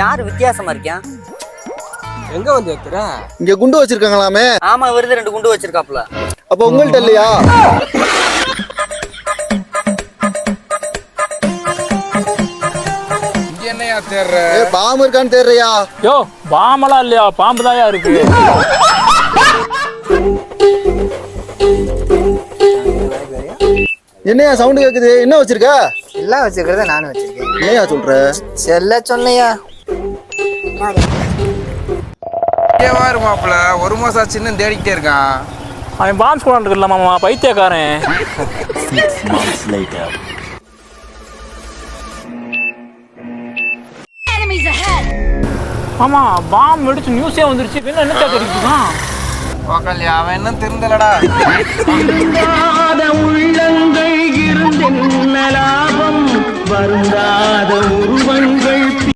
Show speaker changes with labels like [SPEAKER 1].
[SPEAKER 1] யாரு வித்தியாசமா இருக்கியா?
[SPEAKER 2] எங்க வந்து வைக்கிற?
[SPEAKER 3] இங்க குண்டு வச்சிருக்காங்களாமே.
[SPEAKER 1] ஆமா, வருது 2 குண்டு வச்சிருக்காப்ல.
[SPEAKER 3] அப்ப உங்கள்ட்ட இல்லையா?
[SPEAKER 2] இங்க என்னையா தேர்ற?
[SPEAKER 3] பாம்பு இருக்கான்னு தேர்றியா?
[SPEAKER 4] யோ பாம்பெல்லாம் இல்லையா, பாம்பு தாயா இருக்கு.
[SPEAKER 3] என்னையா சவுண்ட் கேக்குது? என்ன வச்சிருக்க?
[SPEAKER 5] எல்லாம் வச்சிருக்கிறத நானும் வச்சிருக்கேன்.
[SPEAKER 3] என்னையா சொல்ற?
[SPEAKER 5] செல்ல சொன்னையா?
[SPEAKER 2] ஏவாரு மாப்பிள 1 மாசம் ஆச்சுன்னு தேடிக்கிட்டே இருக்கான்.
[SPEAKER 4] அவன் பாம்பு ஸ்கூல் இல்ல மாமா, பைத்தியக்காரன். மாமா பாம்பு வெடிச்சு நியூஸே வந்துருச்சு. என்ன தெரிஞ்சுக்கான்
[SPEAKER 2] அவன் இன்னும் திருந்தலடா.
[SPEAKER 6] உள்ளங்கள் இருந்தென்ன லாபம், வருந்தாத உருவங்கள்